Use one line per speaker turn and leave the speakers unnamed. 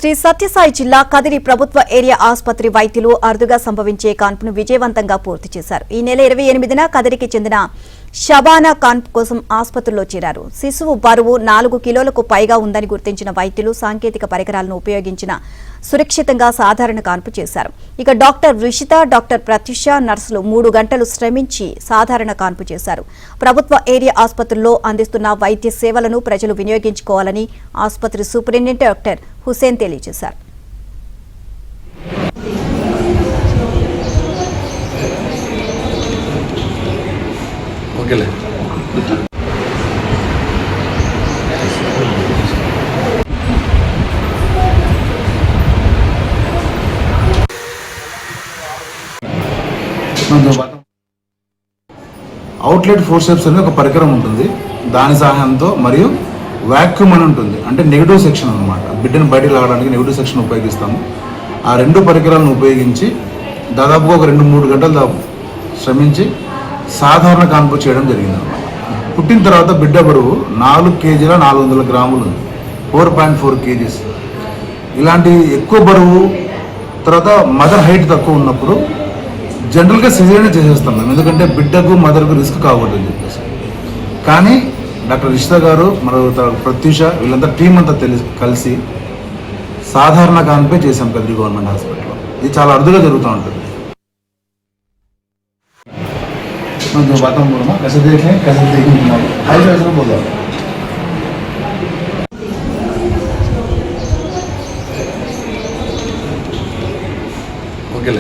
శ్రీ సత్యసాయి జిల్లా కదిరి ప్రభుత్వ ఏరియా ఆసుపత్రి వైద్యులు అరుదుగా సంభవించే కాన్పును విజయవంతంగా పూర్తి చేశారు. ఈ నెల 28న కదిరికి చెందిన షబానా కాన్పు కోసం ఆసుపత్రిలో చేరారు. శిశువు బరువు 4 కిలోలకు పైగా ఉందని గుర్తించిన వైద్యులు సాంకేతిక పరికరాలను ఉపయోగించిన సురక్షితంగా సాధారణ కాన్పు చేశారు. ఇక డాక్టర్ రిషిత, డాక్టర్ ప్రత్యుష నర్సులు 3 గంటలు శ్రమించి సాధారణ కాన్పు చేశారు. ప్రభుత్వ ఏరియా ఆసుపత్రుల్లో అందిస్తున్న వైద్య సేవలను ప్రజలు వినియోగించుకోవాలని ఆసుపత్రి సూపరింటెండెంట్ డాక్టర్ హుసేన్ తెలియజేశారు.
అవుట్లెట్ ఫోర్సెప్స్ అనే ఒక పరికరం ఉంటుంది. దాని సహాయంతో మరియు వాక్యూమ్ అని ఉంటుంది, అంటే నెగిటివ్ సెక్షన్ అనమాట. బిడ్డను బయటకు లాగడానికి నెగిటివ్ సెక్షన్ ఉపయోగిస్తాము. ఆ 2 పరికరాలను ఉపయోగించి దాదాపుగా ఒక 2-3 గంటలు శ్రమించి సాధారణ కాన్పు చేయడం జరిగింది అనమాట. పుట్టిన తర్వాత బిడ్డ బరువు 4 కేజీల 400 గ్రాములు ఉంది, 4.4 కేజీస్. ఇలాంటి ఎక్కువ బరువు తర్వాత మదర్ హైట్ తక్కువ ఉన్నప్పుడు జనరల్గా సిజేరియన్ చేసేస్తాం మేము, ఎందుకంటే బిడ్డకు మదర్కు రిస్క్ కాకూడదని చెప్పేసి. కానీ డాక్టర్ రిషిత గారు మరియు ప్రత్యూష వీళ్ళంతా టీం అంతా కలిసి సాధారణ కాన్పే చేశాం కదిరి గవర్నమెంట్ హాస్పిటల్లో. ఇది చాలా అరుదుగా జరుగుతూ ఉంటుంది. వాతావరణం कैसे देखें कैसे देखें हाई वैसे बोला ओके